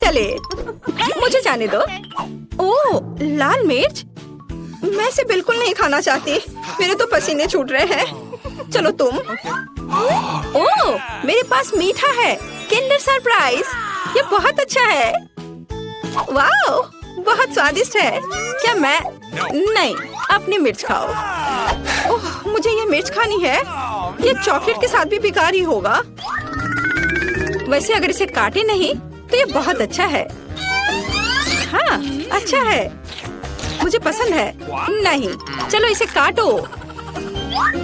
चले। मुझे जाने दो। ओह, लाल मिर्च। मैं इसे बिल्कुल नहीं खाना चाहती। मेरे तो पसीने छूट रहे हैं। चलो तुम। ओह, मेरे पास मीठा है। Kinder surprise. ये बहुत अच्छा है। वाओ, बहुत स्वादिष्ट है। क्या मैं? नहीं, अपनी मिर्च खाओ। ओह, मुझे ये मिर्च खानी है। ये चॉकलेट के साथ भी बेकार ही होगा। वैसे अगर इसे काटे नहीं तो ये बहुत अच्छा है। हाँ, अच्छा है। मुझे पसंद है। नहीं, चलो इसे काटो।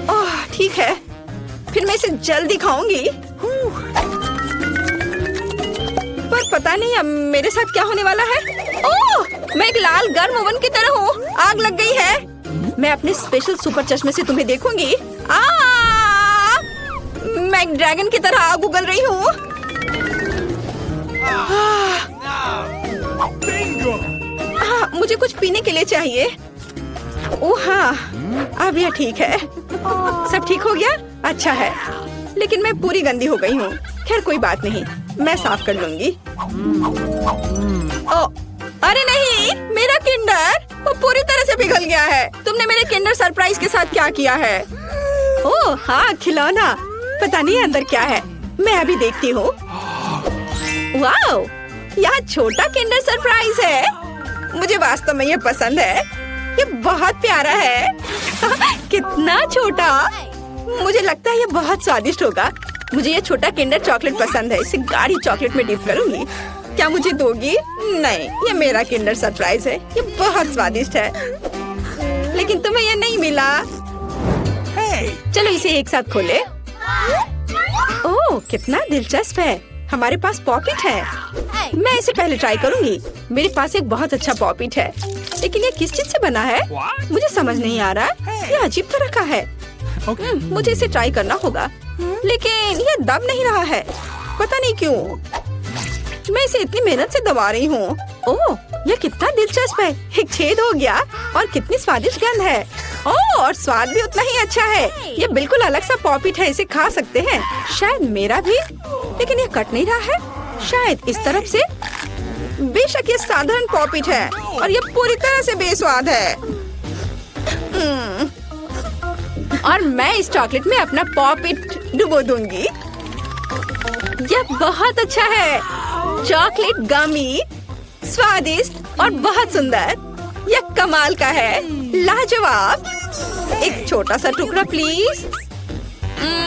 ओह, ठीक है। फिर मैं इसे जल्दी खाऊंगी। पर पता नहीं अब मेरे साथ क्या होने वाला है। ओह, मैं एक लाल गर्म ओवन की तरह हूँ। आग लग गई है। मैं अपने स्पेशल सुपर चश्मे से तुम्हें देखूंगी। मैं एक ड्रैगन की तरह आग उगल रही हूँ। मुझे कुछ पीने के लिए चाहिए। ओह हाँ, अब यह ठीक है। सब ठीक हो गया? अच्छा है। लेकिन मैं पूरी गंदी हो गई हूँ। खैर कोई बात नहीं, मैं साफ कर लूंगी। ओह, अरे नहीं, मेरा किंडर वो पूरी तरह से पिघल गया है। तुमने मेरे किंडर सरप्राइज के साथ क्या किया है? ओह हाँ, खिलौना। पता नहीं अंदर क्या है। मैं अभी देखती हूँ। वाओ, यहाँ छोटा किंडर सरप्राइज है। मुझे वास्तव में ये पसंद है। ये बहुत प्यारा है। कितना छोटा। मुझे लगता है ये बहुत स्वादिष्ट होगा। मुझे ये छोटा किंडर चॉकलेट पसंद है। इसे गाढ़ी चॉकलेट में डिप करूंगी। क्या मुझे दोगी? नहीं, ये मेरा किंडर सरप्राइज है। ये बहुत स्वादिष्ट है। लेकिन तुम्हें ये नहीं मिला। चलो इसे एक साथ खोले। ओह, कितना दिलचस्प है। हमारे पास पॉपिट है। मैं इसे पहले ट्राई करूंगी। मेरे पास एक बहुत अच्छा पॉपिट है। लेकिन ये किस चीज से बना है? मुझे समझ नहीं आ रहा। ये अजीब तरह का है। मुझे इसे ट्राई करना होगा। लेकिन ये दब नहीं रहा है। पता नहीं क्यों। मैं इसे इतनी मेहनत से दबा रही हूँ। ओह, ये कितना दिलचस्प है। एक छेद हो गया और कितनी स्वादिष्ट गंध है। ओह, और स्वाद भी उतना ही अच्छा है। ये बिल्कुल अलग सा पॉपिट है। इसे खा सकते हैं। शायद मेरा भी। लेकिन ये कट नहीं रहा है। शायद इस तरफ से। बेशक ये साधारण पॉपिट है और ये पूरी तरह से बेस्वाद है। और मैं इस चॉकलेट में अपना पॉपिट डुबो दूंगी। यह बहुत अच्छा है। चॉकलेट गमी, स्वादिष्ट और बहुत सुंदर। यह कमाल का है। लाजवाब। एक छोटा सा टुकड़ा प्लीज।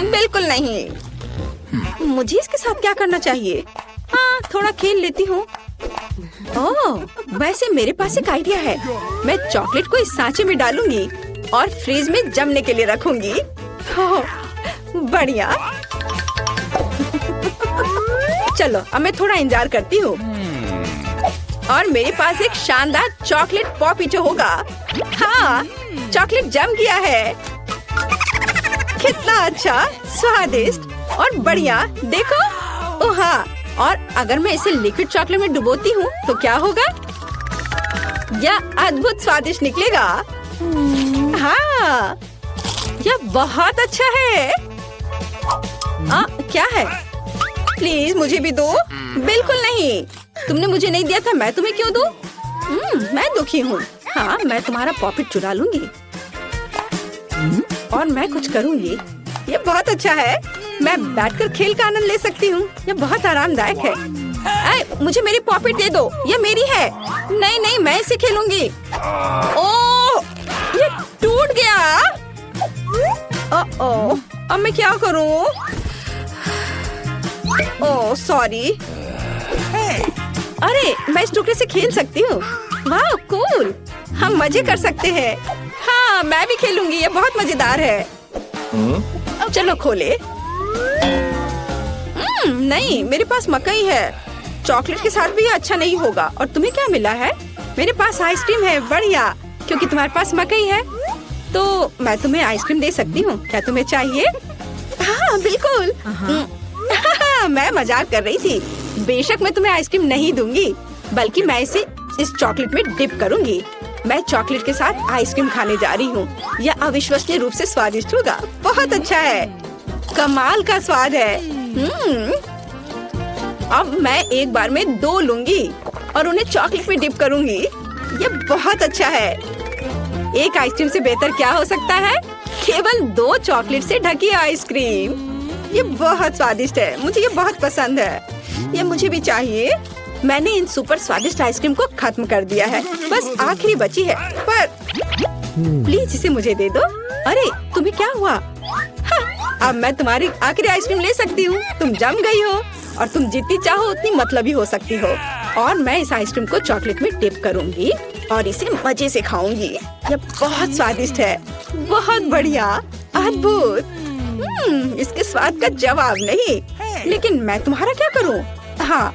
बिल्कुल नहीं। मुझे इसके साथ क्या करना चाहिए? हाँ, थोड़ा खेल लेती हूँ। ओह, वैसे मेरे पास एक आइडिया है। मैं चॉकलेट को इस सांचे में डालूंगी और फ्रीज में जमने के लिए रखूंगी। ओह, बढ़िया। चलो अब मैं थोड़ा इंतजार करती हूँ। और मेरे पास एक शानदार चॉकलेट पॉपिटो होगा। हाँ, चॉकलेट जम गया है। कितना अच्छा, स्वादिष्ट और बढ़िया। देखो। ओह हाँ, और अगर मैं इसे लिक्विड चॉकलेट में डुबोती हूँ तो क्या होगा? यह अद्भुत स्वादिष्ट निकलेगा। हाँ, यह बहुत अच्छा है। क्या है? प्लीज मुझे भी दो। बिल्कुल नहीं। तुमने मुझे नहीं दिया था, मैं तुम्हें क्यों दूं? मैं दुखी हूँ। हाँ, मैं तुम्हारा पॉपिट चुरा लूंगी और मैं कुछ करूंगी। ये बहुत अच्छा है। मैं बैठकर खेल का आनंद ले सकती हूँ। ये बहुत आरामदायक है। मुझे मेरी पॉपिट दे दो। ये मेरी है। नहीं नहीं, मैं इसे खेलूंगी। ओह, ये टूट गया। ओह, अब मैं क्या करूँ? Oh sorry. अरे, मैं इस टुकड़े से खेल सकती हूँ। वाह, कूल। हम मजे कर सकते हैं। हाँ, मैं भी खेलूंगी। ये बहुत मजेदार है। चलो खोले। नहीं, मेरे पास मकई है। चॉकलेट के साथ भी ये अच्छा नहीं होगा। और तुम्हें क्या मिला है? मेरे पास आइसक्रीम है। बढ़िया, क्योंकि तुम्हारे पास मकई है तो मैं तुम्हें आइसक्रीम दे सकती हूँ। क्या तुम्हें चाहिए? हाँ बिल्कुल। मैं मजाक कर रही थी। बेशक मैं तुम्हें आइसक्रीम नहीं दूंगी, बल्कि मैं इसे इस चॉकलेट में डिप करूंगी। मैं चॉकलेट के साथ आइसक्रीम खाने जा रही हूँ। यह अविश्वसनीय रूप से स्वादिष्ट होगा। बहुत अच्छा है। कमाल का स्वाद है। अब मैं एक बार में 2 लूंगी और उन्हें चॉकलेट में डिप करूंगी। ये बहुत अच्छा है। एक आइसक्रीम से बेहतर क्या हो सकता है? केवल 2 चॉकलेट से ढकी आइसक्रीम। ये बहुत स्वादिष्ट है, मुझे ये बहुत पसंद है। ये मुझे भी चाहिए। मैंने इन सुपर स्वादिष्ट आइसक्रीम को खत्म कर दिया है, बस आखिरी बची है। पर प्लीज इसे मुझे दे दो। अरे तुम्हें क्या हुआ? हाँ, अब मैं तुम्हारी आखिरी आइसक्रीम ले सकती हूँ। तुम जम गई हो और तुम जितनी चाहो उतनी मतलबी हो सकती हो। और मैं इस आइसक्रीम को चॉकलेट में डिप करूंगी और इसे मजे से खाऊंगी। ये बहुत स्वादिष्ट है, बहुत बढ़िया, अद्भुत। इसके स्वाद का जवाब नहीं। लेकिन मैं तुम्हारा क्या करूं? हाँ,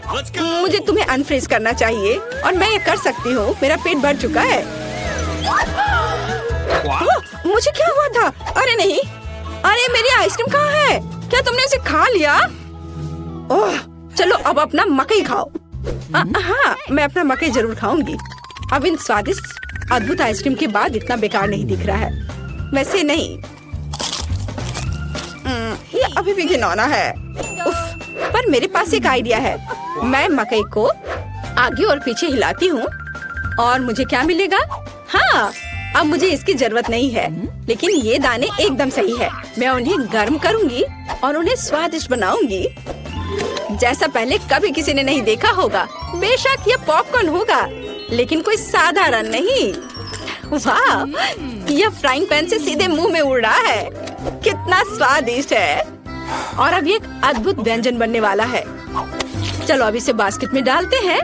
मुझे तुम्हें अनफ्रीज करना चाहिए और मैं ये कर सकती हूँ। मेरा पेट भर चुका है। मुझे क्या हुआ था? अरे नहीं, अरे मेरी आइसक्रीम कहाँ है? क्या तुमने उसे खा लिया? ओह, चलो अब अपना मकई खाओ। हाँ, मैं अपना मकई जरूर खाऊंगी। अब इन स्वादिष्ट अद्भुत आइसक्रीम के बाद इतना बेकार नहीं दिख रहा है। वैसे नहीं, ये अभी भी घिनौना है। उफ, पर मेरे पास एक आइडिया है। मैं मकई को आगे और पीछे हिलाती हूँ और मुझे क्या मिलेगा? हाँ, अब मुझे इसकी जरूरत नहीं है, लेकिन ये दाने एकदम सही है। मैं उन्हें गर्म करूंगी और उन्हें स्वादिष्ट बनाऊंगी, जैसा पहले कभी किसी ने नहीं देखा होगा। बेशक ये पॉपकॉर्न होगा, लेकिन कोई साधारण नहीं। वाह, यह फ्राइंग पैन से सीधे मुंह में उड़ रहा है। कितना स्वादिष्ट है। और अब ये एक अद्भुत व्यंजन बनने वाला है। चलो अब इसे बास्केट में डालते हैं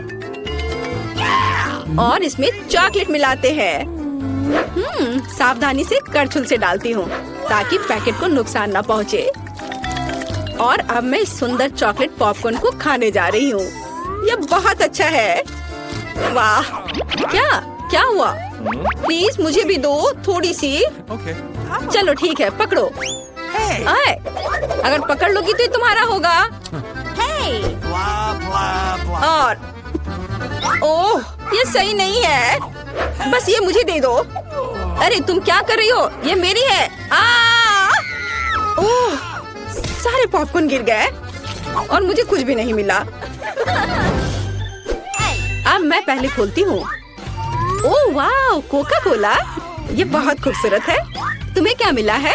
और इसमें चॉकलेट मिलाते हैं। सावधानी से करछुल से डालती हूँ ताकि पैकेट को नुकसान न पहुँचे। और अब मैं इस सुंदर चॉकलेट पॉपकॉर्न को खाने जा रही हूँ। ये बहुत अच्छा है। वाह, क्या हुआ? प्लीज मुझे भी दो थोड़ी सी। चलो ठीक है, पकड़ो। आए, अगर पकड़ लोगी तो ये तुम्हारा होगा। और ओह, ये सही नहीं है। बस ये मुझे दे दो। अरे तुम क्या कर रही हो? ये मेरी है। ओह, सारे पॉपकॉर्न गिर गए और मुझे कुछ भी नहीं मिला। अब मैं पहले खोलती हूँ। ओह वाह, कोका कोला। ये बहुत खूबसूरत है। तुम्हें क्या मिला है?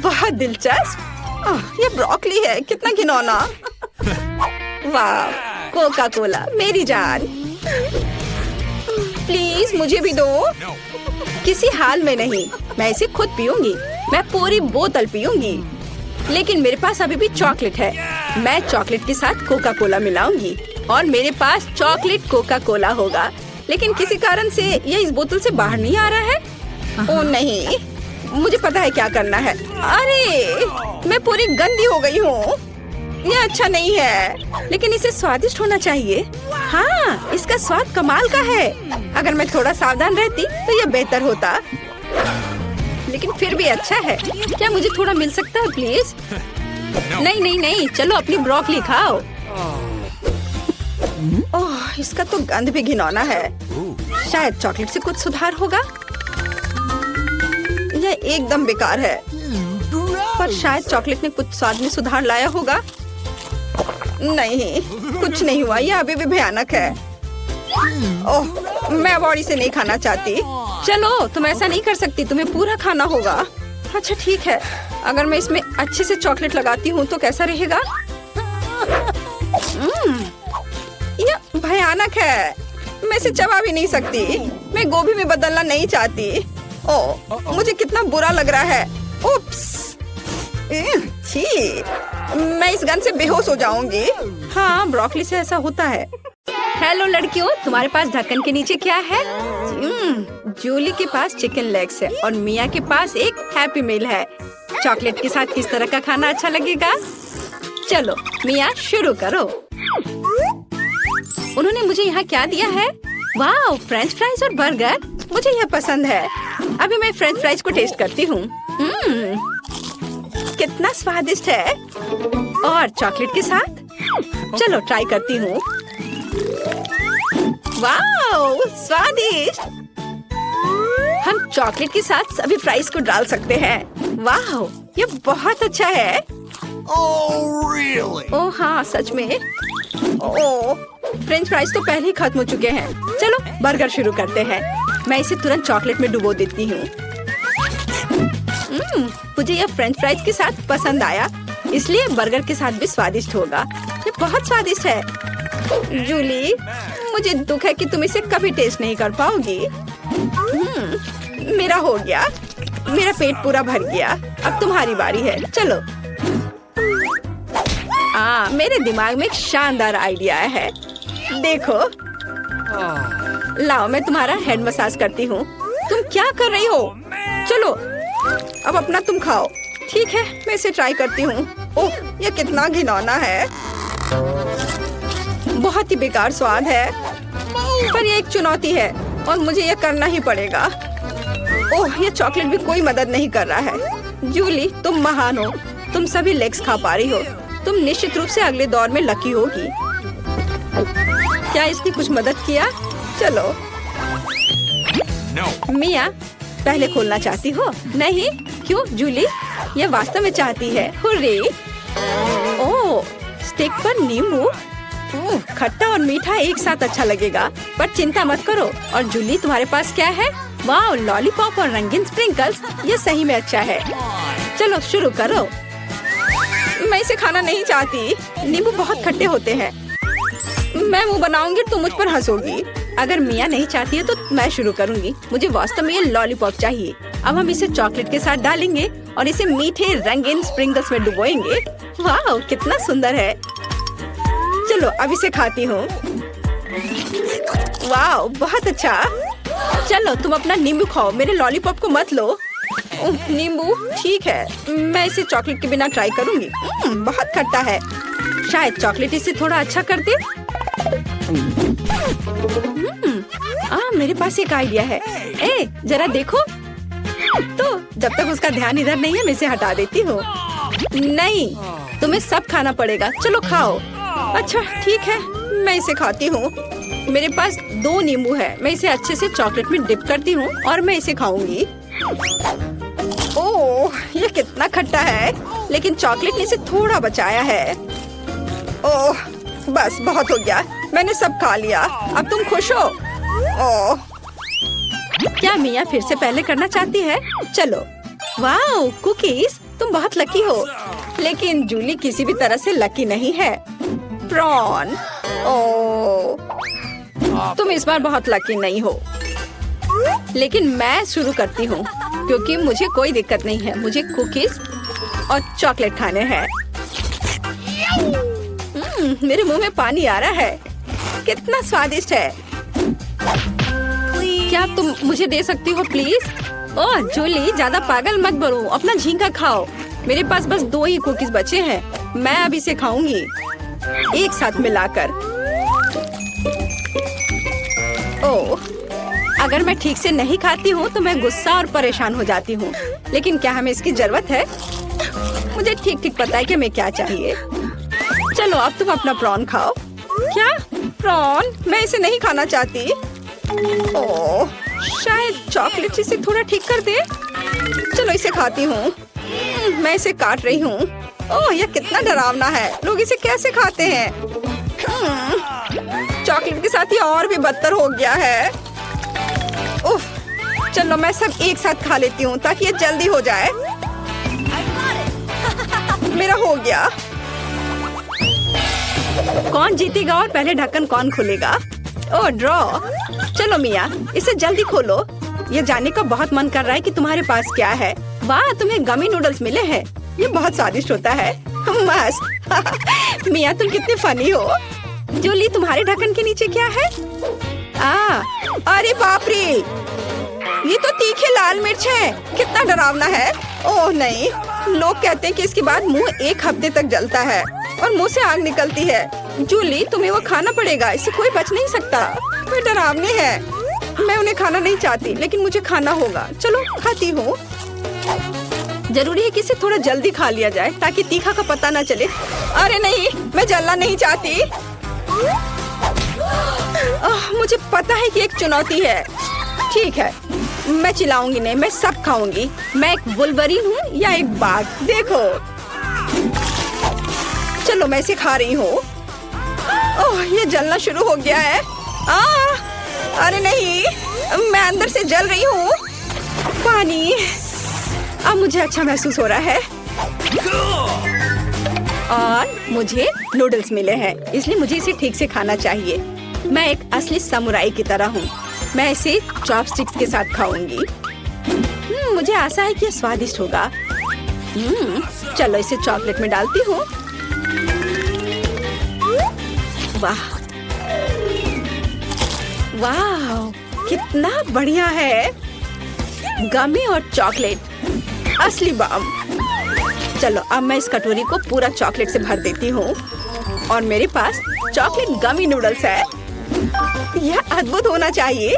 बहुत दिलचस्प। ये ब्रोकली है, कितना घिनौना। वाह, कोका कोला मेरी जान। प्लीज मुझे भी दो। किसी हाल में नहीं, मैं इसे खुद पीऊंगी। मैं पूरी बोतल पीऊंगी। लेकिन मेरे पास अभी भी चॉकलेट है। मैं चॉकलेट के साथ कोका कोला मिलाऊंगी और मेरे पास चॉकलेट कोका कोला होगा। लेकिन किसी कारण से ये इस बोतल से बाहर नहीं आ रहा है। ओह नहीं, मुझे पता है क्या करना है। अरे मैं पूरी गंदी हो गई हूँ। ये अच्छा नहीं है, लेकिन इसे स्वादिष्ट होना चाहिए। हाँ, इसका स्वाद कमाल का है। अगर मैं थोड़ा सावधान रहती तो ये बेहतर होता, लेकिन फिर भी अच्छा है। क्या मुझे थोड़ा मिल सकता है प्लीज? नहीं नहीं नहीं, चलो अपनी ब्रोकली खाओ। ओह, इसका तो गंध भी घिनौना है। शायद चॉकलेट से कुछ सुधार होगा। यह एकदम बेकार है, पर शायद चॉकलेट ने कुछ स्वाद में सुधार लाया होगा। नहीं, कुछ नहीं हुआ। यह अभी भी भयानक है। ओह, मैं अब इसे नहीं खाना चाहती। चलो, तुम ऐसा नहीं कर सकती, तुम्हें पूरा खाना होगा। अच्छा ठीक है, अगर मैं इसमें अच्छे से चॉकलेट लगाती हूँ तो कैसा रहेगा? यह भयानक है। मैं इसे चबा भी नहीं सकती। मैं गोभी में बदलना नहीं चाहती। ओह, मुझे कितना बुरा लग रहा है। उप्स, छी, मैं इस गन से बेहोश हो जाऊंगी। हाँ, ब्रोकली से ऐसा होता है। हेलो लड़कियों, तुम्हारे पास ढक्कन के नीचे क्या है? जूली के पास चिकन लेग्स है और मिया के पास एक हैप्पी मील है। चॉकलेट के साथ किस तरह का खाना अच्छा लगेगा? चलो मिया, शुरू करो। उन्होंने मुझे यहाँ क्या दिया है? वाह, फ्रेंच फ्राइज और बर्गर। मुझे यह पसंद है। अभी मैं फ्रेंच फ्राइज को टेस्ट करती हूँ। कितना स्वादिष्ट है। और चॉकलेट के साथ चलो ट्राई करती हूँ। वाह, स्वादिष्ट। हम चॉकलेट के साथ सभी फ्राइज को डाल सकते हैं। वाह, ये बहुत अच्छा है। ओह हाँ सच में। ओह फ्रेंच फ्राइज तो पहले ही खत्म हो चुके हैं। चलो बर्गर शुरू करते हैं। मैं इसे तुरंत चॉकलेट में डुबो देती हूँ। मुझे यह फ्रेंच फ्राइज के साथ पसंद आया, इसलिए बर्गर के साथ भी स्वादिष्ट होगा। ये बहुत स्वादिष्ट है। जूली, मुझे दुख है कि तुम इसे कभी टेस्ट नहीं कर पाओगी। मेरा हो गया, मेरा पेट पूरा भर गया। अब तुम्हारी बारी है। चलो। मेरे दिमाग में एक शानदार आइडिया है। देखो, लाओ मैं तुम्हारा हेड मसाज करती हूँ। तुम क्या कर रही हो? चलो अब अपना तुम खाओ। ठीक है, मैं इसे ट्राई करती हूँ। ओह, यह कितना घिनौना है। बहुत ही बेकार स्वाद है, पर यह एक चुनौती है और मुझे यह करना ही पड़ेगा। ओह, यह चॉकलेट भी कोई मदद नहीं कर रहा है। जूली, तुम महान हो। तुम सभी लेग्स खा पा रही हो। तुम निश्चित रूप से अगले दौर में लकी होगी। क्या इसकी कुछ मदद किया? चलो। मिया, पहले खोलना चाहती हो? नहीं? क्यों जूली? यह वास्तव में चाहती है। हुर्रे! ओह, स्टेक पर नींबू। खट्टा और मीठा एक साथ अच्छा लगेगा, पर चिंता मत करो। और जूली, तुम्हारे पास क्या है? वाह, लॉलीपॉप और रंगीन स्प्रिंकल्स। ये सही में अच्छा है। चलो शुरू करो। मैं इसे खाना नहीं चाहती। नींबू बहुत खट्टे होते हैं। मैं मुंह बनाऊंगी, तुम मुझ पर हंसोगी। अगर मिया नहीं चाहती है तो मैं शुरू करूंगी। मुझे वास्तव में ये लॉलीपॉप चाहिए। अब हम इसे चॉकलेट के साथ डालेंगे और इसे मीठे रंगीन स्प्रिंकल्स में डुबोएंगे। वाह, कितना सुंदर है। चलो अब इसे खाती हूँ। वाह, बहुत अच्छा। चलो तुम अपना नींबू खाओ, मेरे लॉलीपॉप को मत लो। नींबू ठीक है, मैं इसे चॉकलेट के बिना ट्राई करूंगी। बहुत खट्टा है। शायद चॉकलेट इसे थोड़ा अच्छा कर दे। मेरे पास एक आइडिया है। जरा देखो। तो जब तक उसका ध्यान इधर नहीं है, मैं इसे हटा देती हूँ। नहीं, तुम्हें सब खाना पड़ेगा। चलो खाओ। अच्छा ठीक है, मैं इसे खाती हूँ। मेरे पास 2 नींबू है। मैं इसे अच्छे से चॉकलेट में डिप करती हूँ और मैं इसे खाऊंगी। ओह, ये कितना खट्टा है, लेकिन चॉकलेट ने इसे थोड़ा बचाया है। ओह, बस बहुत हो गया। मैंने सब खा लिया। अब तुम खुश हो? ओह, क्या मिया फिर से पहले करना चाहती है? चलो। वाह, कुकीज, तुम बहुत लकी हो। लेकिन जूली किसी भी तरह से लकी नहीं है। प्रॉन। ओह, तुम इस बार बहुत लकी नहीं हो। लेकिन मैं शुरू करती हूँ, क्योंकि मुझे कोई दिक्कत नहीं है। मुझे कुकीज और चॉकलेट खाने हैं। मेरे मुंह में पानी आ रहा है। कितना स्वादिष्ट है। क्या तुम मुझे दे सकती हो प्लीज? ओह जूली, ज्यादा पागल मत बनो। अपना झींगा खाओ। मेरे पास बस 2 ही कुकीज बचे हैं। मैं अब इसे खाऊंगी एक साथ मिलाकर। ओह, अगर मैं ठीक से नहीं खाती हूँ तो मैं गुस्सा और परेशान हो जाती हूँ। लेकिन क्या हमें इसकी जरूरत है? मुझे ठीक ठीक पता है कि मैं क्या चाहिए। चलो अब तुम अपना प्रॉन खाओ। क्या प्रॉन? मैं इसे नहीं खाना चाहती। ओह, शायद चॉकलेट इसे थोड़ा ठीक कर दे। चलो इसे खाती हूँ। मैं इसे काट रही हूँ। ओह, यह कितना डरावना है। लोग इसे कैसे खाते हैं? चॉकलेट के साथ ये और भी बदतर हो गया है। उफ, चलो मैं सब एक साथ खा लेती हूँ ताकि ये जल्दी हो जाए। मेरा हो गया। कौन जीतेगा और पहले ढक्कन कौन खोलेगा? ओह, ड्रॉ। चलो मिया, इसे जल्दी खोलो। ये जानने का बहुत मन कर रहा है कि तुम्हारे पास क्या है। वाह, तुम्हें गमी नूडल्स मिले हैं। ये बहुत स्वादिष्ट होता है। मस्त। मिया, तुम कितनी फनी हो। जूली, तुम्हारे ढक्कन के नीचे क्या है? अरे बाप रे, ये तो तीखे लाल मिर्च है। कितना डरावना है। ओह नहीं, लोग कहते हैं कि इसके बाद मुंह 1 हफ्ते तक जलता है और मुंह से आग निकलती है। जूली, तुम्हें वो खाना पड़ेगा। इससे कोई बच नहीं सकता। वे डरावने हैं। मैं उन्हें खाना नहीं चाहती, लेकिन मुझे खाना होगा। चलो खाती हूँ। जरूरी है कि इसे थोड़ा जल्दी खा लिया जाए ताकि तीखा का पता न चले। अरे नहीं, मैं जलना नहीं चाहती। मुझे पता है कि एक चुनौती है। ठीक है, मैं चिल्लाऊंगी नहीं, मैं सब खाऊंगी। मैं एक वुल्वरीन हूँ या एक बाघ। देखो। चलो मैं इसे खा रही हूँ। ओह, ये जलना शुरू हो गया है। अरे नहीं, मैं अंदर से जल रही हूँ। पानी। अब मुझे अच्छा महसूस हो रहा है और मुझे नूडल्स मिले हैं, इसलिए मुझे इसे ठीक से खाना चाहिए। मैं एक असली समुराई की तरह हूँ। मैं इसे चॉपस्टिक्स के साथ खाऊंगी। मुझे आशा है कि यह स्वादिष्ट होगा। चलो इसे चॉकलेट में डालती हूँ। वाह वाह, कितना बढ़िया है। गमी और चॉकलेट, असली बम। चलो अब मैं इस कटोरी को पूरा चॉकलेट से भर देती हूँ और मेरे पास चॉकलेट गमी नूडल्स है। यह अद्भुत होना चाहिए।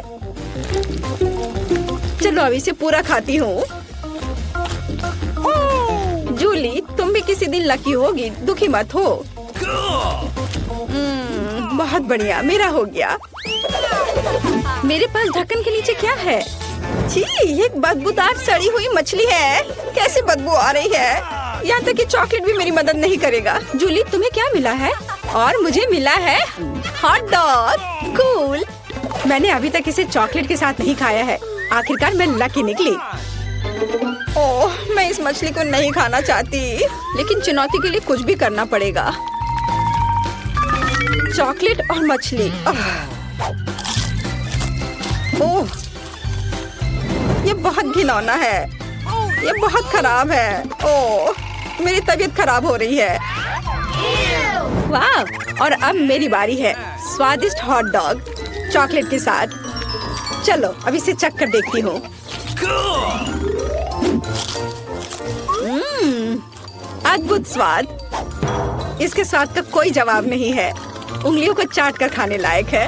चलो अब इसे पूरा खाती हूँ। जूली, तुम भी किसी दिन लकी होगी, दुखी मत हो। बहुत बढ़िया, मेरा हो गया। मेरे पास ढक्कन के नीचे क्या है? छी, ये एक बदबूदार सड़ी हुई मछली है। कैसे बदबू आ रही है? यहाँ तक कि चॉकलेट भी मेरी मदद नहीं करेगा। जूली, तुम्हें क्या मिला है? और मुझे मिला है हॉट डॉग। कूल। मैंने अभी तक इसे चॉकलेट के साथ नहीं खाया है। आखिरकार मैं लकी निकली। ओह, मैं इस मछली को नहीं खाना चाहती, लेकिन चुनौती के लिए कुछ भी करना पड़ेगा। चॉकलेट और मछली। ओह, ये बहुत घिनौना है। ये बहुत खराब है। ओह, मेरी तबीयत खराब हो रही है। वाह, और अब मेरी बारी है। स्वादिष्ट हॉट डॉग चॉकलेट के साथ। चलो अब इसे चख कर देखती हूँ। अद्भुत स्वाद। इसके स्वाद का कोई जवाब नहीं है। उंगलियों को चाट कर खाने लायक है।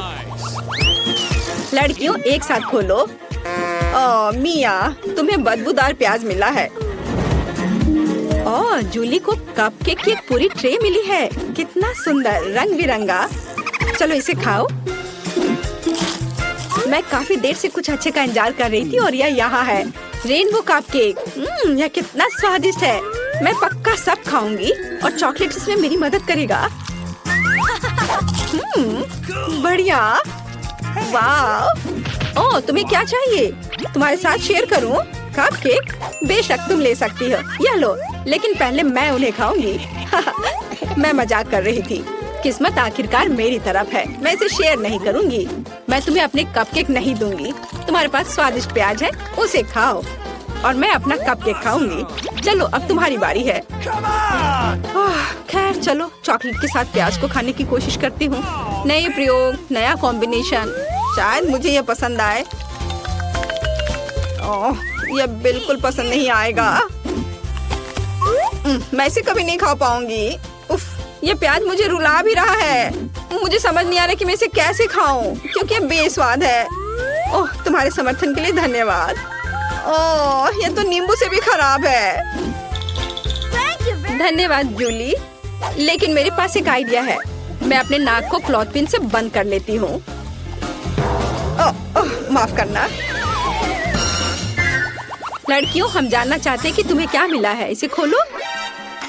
लड़कियों, एक साथ खोलो। ओह मिया, तुम्हें बदबूदार प्याज मिला है। ओह, जूली को कपकेक की एक पूरी ट्रे मिली है। कितना सुंदर, रंग बिरंगा। चलो इसे खाओ। मैं काफी देर से कुछ अच्छे का इंतजार कर रही थी और यह यहाँ है, रेनबो कपकेक। यह कितना स्वादिष्ट है। मैं पक्का सब खाऊंगी और चॉकलेट इसमें मेरी मदद करेगा। बढ़िया। वाह। ओह, तुम्हें क्या चाहिए? तुम्हारे साथ शेयर करूं? कपकेक? बेशक तुम ले सकती हो। यह लो, लेकिन पहले मैं उन्हें खाऊंगी। मैं मजाक कर रही थी। किस्मत आखिरकार मेरी तरफ है। मैं इसे शेयर नहीं करूंगी। मैं तुम्हें अपने कपकेक नहीं दूंगी। तुम्हारे पास स्वादिष्ट प्याज है, उसे खाओ और मैं अपना कपकेक खाऊंगी। चलो अब तुम्हारी बारी है। खैर चलो, चॉकलेट के साथ प्याज को खाने की कोशिश करती हूँ। नए प्रयोग, नया कॉम्बिनेशन। शायद मुझे यह पसंद आए। ओह, यह बिल्कुल पसंद नहीं आएगा। मैं इसे कभी नहीं खा पाऊंगी। उफ, ये प्याज मुझे रुला भी रहा है। मुझे समझ नहीं आ रहा कि मैं इसे कैसे खाऊं, क्योंकि ये बेस्वाद है। ओह, तुम्हारे समर्थन के लिए धन्यवाद। ओह, ये तो नींबू से भी खराब है। धन्यवाद जूली, लेकिन मेरे पास एक आइडिया है। मैं अपने नाक को क्लॉथ पिन से बंद कर लेती हूँ। माफ करना। लड़कियों, हम जानना चाहते हैं कि तुम्हें क्या मिला है। इसे खोलो।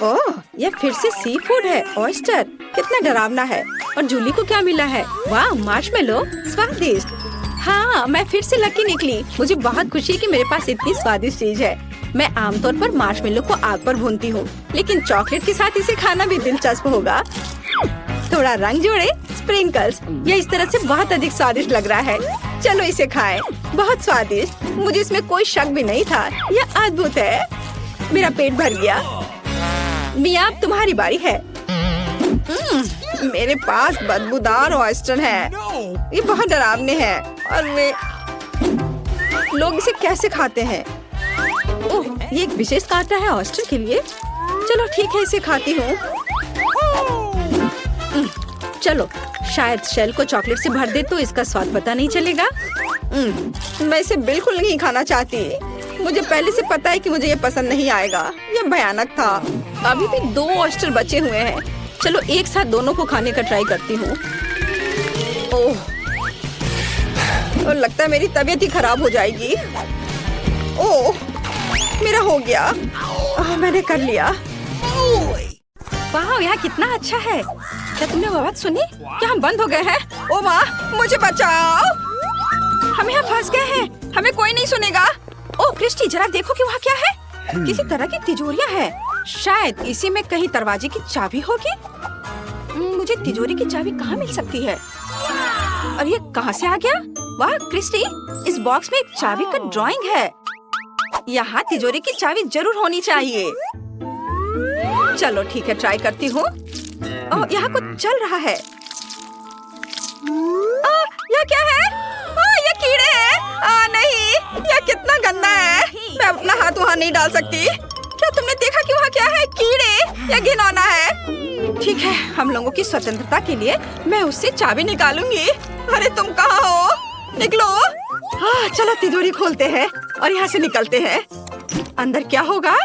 ओह, यह फिर से सी फूड है। ऑयस्टर, कितना डरावना है। और जूली को क्या मिला है? वाह, मार्शमेलो, स्वादिष्ट। हाँ, मैं फिर से लकी निकली। मुझे बहुत खुशी है कि मेरे पास इतनी स्वादिष्ट चीज है। मैं आमतौर पर मार्शमेलो को आग पर भूनती हूँ, लेकिन चॉकलेट के साथ इसे खाना भी दिलचस्प होगा। थोड़ा रंग जोड़े, स्प्रिंकल्स। यह इस तरह से बहुत अधिक स्वादिष्ट लग रहा है। चलो इसे खाएं। बहुत स्वादिष्ट। मुझे इसमें कोई शक भी नहीं था। यह अद्भुत है। मेरा पेट भर गया। मिया, अब तुम्हारी बारी है। मेरे पास बदबूदार ऑयस्टर है। ये बहुत डरावने हैं और वे लोग इसे कैसे खाते हैं? ओह, ये एक विशेष कांटा है ऑयस्टर के लिए। चलो ठीक है, इसे खाती हूँ। चलो, शायद शेल को चॉकलेट से भर दे तो इसका स्वाद पता नहीं चलेगा। मैं इसे बिल्कुल नहीं खाना चाहती। मुझे पहले से पता है कि मुझे ये पसंद नहीं आएगा। ये भयानक था। अभी भी 2 ऑयस्टर बचे हुए हैं। चलो एक साथ दोनों को खाने का ट्राई करती हूँ। ओह, और लगता है मेरी तबीयत ही खराब हो जाएगी। ओह, मेरा हो गया। मैंने कर लिया। वाह, यहाँ कितना अच्छा है। क्या तुमने वो आवाज सुनी? क्या हम बंद हो गए हैं? ओ माँ, मुझे बचाओ, हम यहाँ फंस गए हैं, हमें कोई नहीं सुनेगा। ओ क्रिस्टी, जरा देखो कि वहाँ क्या है। किसी तरह की तिजोरियाँ है, शायद इसी में कहीं दरवाजे की चाबी होगी। मुझे तिजोरी की चाबी कहाँ मिल सकती है? और ये कहाँ से आ गया? वाह क्रिस्टी, इस बॉक्स में एक चाबी का ड्राइंग है। यहाँ तिजोरी की चाबी जरूर होनी चाहिए। चलो ठीक है, ट्राई करती हूँ। ओह, यहाँ कुछ चल रहा है। यह क्या है? ये कीड़े हैं। नहीं, यह कितना गंदा है। मैं अपना हाथ वहाँ नहीं डाल सकती। क्या तुमने देखा कि वहाँ क्या है? कीड़े, यह घिनौना है। ठीक है, हम लोगों की स्वतंत्रता के लिए मैं उससे चाबी निकालूंगी। अरे तुम कहाँ हो? निकलो। हाँ, चलो तिजोरी खोलते हैं और यहाँ से निकलते हैं। अंदर क्या होगा?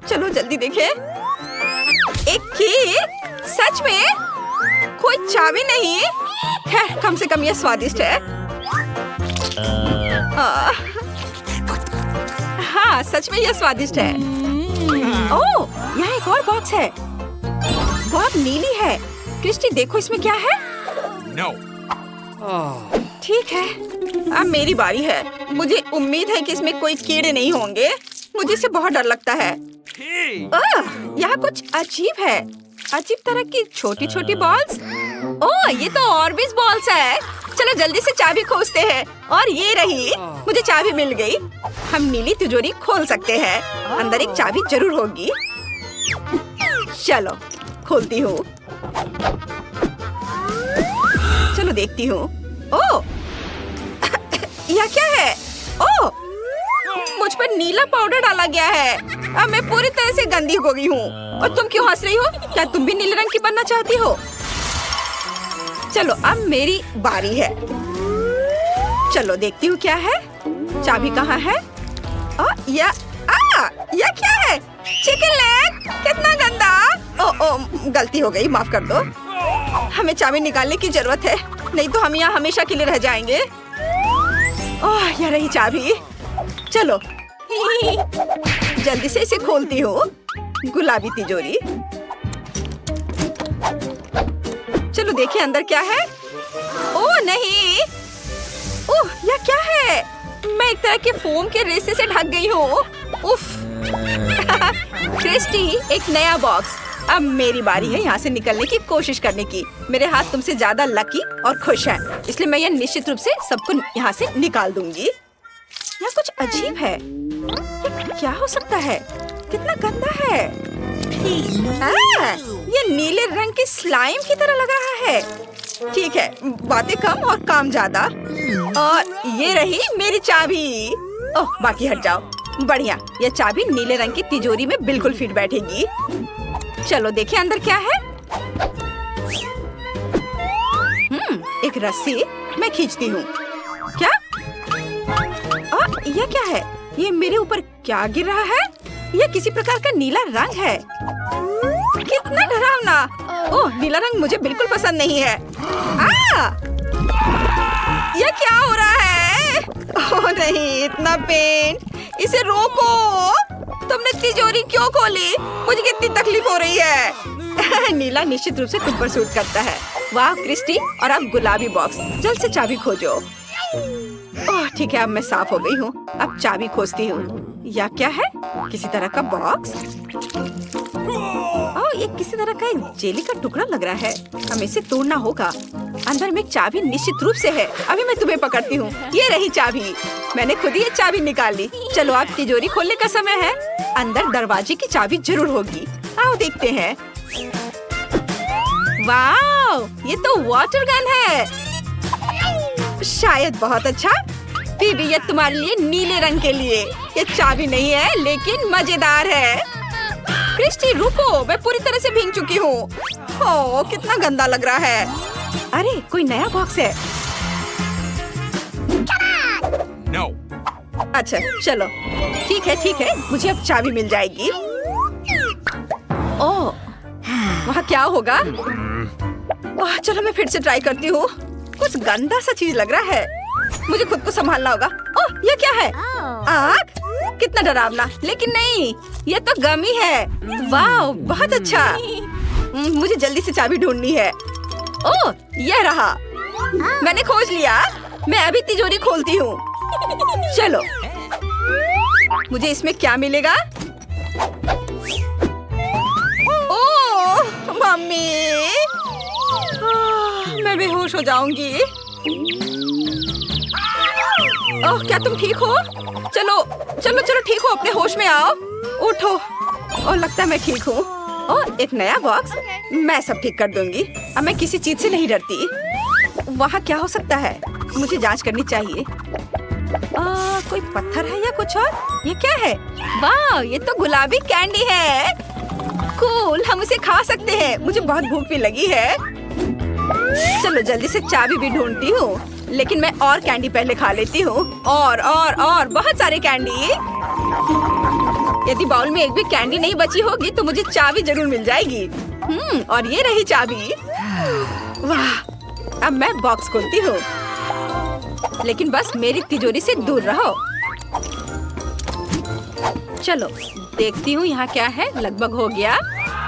चलो जल्दी देखें। एक की, सच में कोई चाबी नहीं। खैर, कम से कम ये स्वादिष्ट है। हाँ, सच में ये स्वादिष्ट है। ओह, यहाँ एक और बॉक्स है। बहुत नीली है। क्रिस्टी, देखो इसमें क्या है? No. ठीक है, अब मेरी बारी है। मुझे उम्मीद है कि इसमें कोई कीड़े नहीं होंगे। मुझे इससे बहुत डर लगता है। यहाँ कुछ अजीब है। अजीब तरह की छोटी छोटी बॉल्स। ओह, ये तो ऑर्बिस बॉल्स है। चलो जल्दी से चाबी खोजते हैं। और ये रही, मुझे चाबी मिल गई। हम नीली तिजोरी खोल सकते हैं। अंदर एक चाबी जरूर होगी। चलो खोलती हूँ। चलो देखती हूँ। ओह, यह क्या है? ओह, मुझ पर नीला पाउडर डाला गया है। अब मैं पूरी तरह से गंदी हो गई हूँ। और तुम क्यों हंस रही हो? क्या तुम भी नीले रंग की बनना चाहती हो? चलो अब मेरी बारी है। चलो देखती हूँ क्या है। चाबी कहाँ है? यह क्या है? चिकन लेग, कितना गंदा। गलती हो गई, माफ कर दो। हमें चाबी निकालने की जरूरत है, नहीं तो हम यहाँ हमेशा के लिए रह जाएंगे। ओह, यह रही चाबी। चलो जल्दी से इसे खोलती हूँ। गुलाबी तिजोरी। चलो देखिए अंदर क्या है। ओह नहीं, ओह यह क्या है? मैं एक तरह के फोम के रेसे से ढक गई हूँ। उफ। क्रिस्टी, एक नया बॉक्स। अब मेरी बारी है यहाँ से निकलने की कोशिश करने की। मेरे हाथ तुमसे ज्यादा लकी और खुश हैं, इसलिए मैं यह निश्चित रूप से सबको यहाँ से निकाल दूंगी। यह कुछ अजीब है। ये क्या हो सकता है? कितना गंदा है। ये नीले रंग की स्लाइम की तरह लग रहा है। ठीक है, बातें कम और काम ज्यादा। और ये रही मेरी चाबी। ओह, बाकी हट जाओ। बढ़िया, यह चाबी नीले रंग की तिजोरी में बिल्कुल फिट बैठेगी। चलो देखिए अंदर क्या है। एक रस्सी मैं खींचती हूँ। क्या? यह क्या है? ये मेरे ऊपर क्या गिर रहा है? यह किसी प्रकार का नीला रंग है। कितना डरावना। ओह, नीला रंग मुझे बिल्कुल पसंद नहीं है। यह क्या हो रहा है? ओह नहीं, इतना पेन। इसे रोको। तुमने तिजोरी क्यों खोली? मुझे कितनी तकलीफ हो रही है। नीला निश्चित रूप से तुम पर सूट करता है। वाह क्रिस्टी, और अब गुलाबी बॉक्स। जल्द से चाबी खोजो। ओह ठीक है, अब मैं साफ हो गई हूँ। अब चाबी खोजती हूँ। यह क्या है? किसी तरह का बॉक्स। ओह, ये किसी तरह का एक जेली का टुकड़ा लग रहा है। हमें इसे तोड़ना होगा। अंदर में एक चाबी निश्चित रूप से है। अभी मैं तुम्हें पकड़ती हूँ। ये रही चाबी। मैंने खुद ही ये चाबी निकाली। चलो अब तिजोरी खोलने का समय है। अंदर दरवाजे की चाबी जरूर होगी। आओ देखते हैं। वाह, ये तो वाटर गन है। शायद बहुत अच्छा। फिर ये तुम्हारे लिए नीले रंग के लिए। ये चाबी नहीं है, लेकिन मजेदार है। क्रिस्टी रुको, मैं पूरी तरह से भीग चुकी हूँ। ओह, कितना गंदा लग रहा है। अरे कोई नया बॉक्स है। No. अच्छा चलो, ठीक है, मुझे अब चाबी मिल जाएगी। ओह, वहाँ क्या होगा? ओह, चलो मैं फिर से ट्राई करती हूँ। कुछ गंदा सा चीज लग रहा है। मुझे खुद को संभालना होगा। ओह, ये क्या है? आग? कितना डरावना, लेकिन नहीं, ये तो गमी है। वाह, बहुत अच्छा। मुझे जल्दी से चाबी ढूंढनी है। ओह, यह रहा। मैंने खोज लिया। मैं अभी तिजोरी खोलती हूँ। चलो, मुझे इसमें क्या मिलेगा? ओह, मम्मी, मैं बेहोश हो जाऊंगी। ओह, क्या तुम ठीक हो? चलो चलो चलो, ठीक हो, अपने होश में आओ। उठो। ओह, लगता है मैं ठीक हूँ। ओह, एक नया बॉक्स। मैं सब ठीक कर दूंगी। अब मैं किसी चीज से नहीं डरती। वहाँ क्या हो सकता है? मुझे जांच करनी चाहिए। कोई पत्थर है या कुछ और? ये क्या है? वाह, ये तो गुलाबी कैंडी है। कूल, हम उसे खा सकते हैं। मुझे बहुत भूख भी लगी है। चलो जल्दी से चाबी भी ढूंढती हूँ, लेकिन मैं और कैंडी पहले खा लेती हूँ। और बहुत सारे कैंडी। यदि बाउल में एक भी कैंडी नहीं बची होगी तो मुझे चाबी जरूर मिल जाएगी। और ये रही चाबी। वाह, अब मैं बॉक्स खोलती हूँ, लेकिन बस मेरी तिजोरी से दूर रहो। चलो देखती हूँ यहाँ क्या है। लगभग हो गया।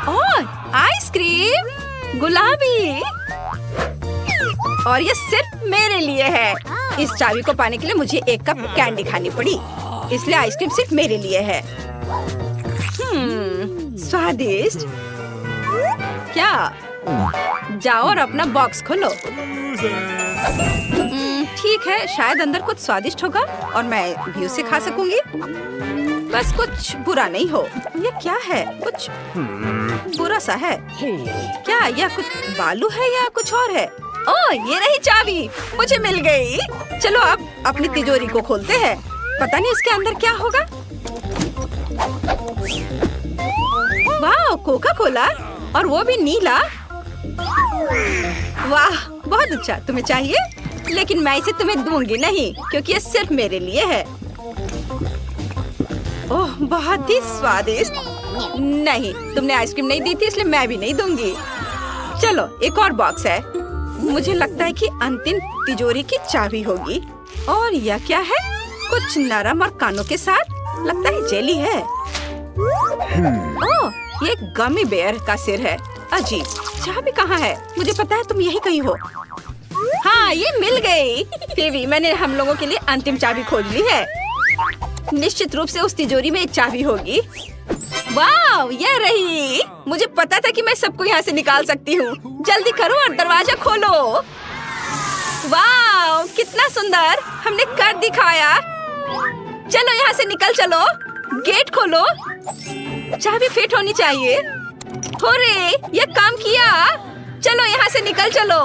ओह, आइसक्रीम, गुलाबी, और ये सिर्फ मेरे लिए है। इस चाबी को पाने के लिए मुझे एक कप कैंडी खानी पड़ी, इसलिए आइसक्रीम सिर्फ मेरे लिए है। स्वादिष्ट। क्या? जाओ और अपना बॉक्स खोलो। ठीक है, शायद अंदर कुछ स्वादिष्ट होगा और मैं भी उसे खा सकूंगी। बस कुछ बुरा नहीं हो। ये क्या है? कुछ बुरा सा है। क्या यह कुछ बालू है या कुछ और है? ओह, ये रही चाबी, मुझे मिल गई। चलो अब अपनी तिजोरी को खोलते हैं। पता नहीं इसके अंदर क्या होगा। वाह, कोका कोला, और वो भी नीला। वाह, बहुत अच्छा। तुम्हें चाहिए? लेकिन मैं इसे तुम्हें दूंगी नहीं, क्योंकि ये सिर्फ मेरे लिए है। ओह, बहुत ही स्वादिष्ट। नहीं, तुमने आइसक्रीम नहीं दी थी, इसलिए मैं भी नहीं दूंगी। चलो, एक और बॉक्स है। मुझे लगता है कि अंतिम तिजोरी की चाबी होगी। और यह क्या है? कुछ नरम और कानों के साथ। लगता है जेली है। ओह, ये गमी बेयर का सिर है। अजीब। चाबी कहाँ है? मुझे पता है तुम यही कहीं हो। हाँ, ये मिल गई। फिर मैंने हम लोगों के लिए अंतिम चाबी खोज ली है। निश्चित रूप से उस तिजोरी में एक चाबी होगी। वाह, ये रही। मुझे पता था कि मैं सबको यहाँ से निकाल सकती हूँ। जल्दी करो और दरवाजा खोलो। वाह, कितना सुंदर, हमने कर दिखाया। चलो यहाँ से निकल चलो। गेट खोलो। चाबी फिट होनी चाहिए। होरे, ये काम किया। चलो यहाँ से निकल चलो।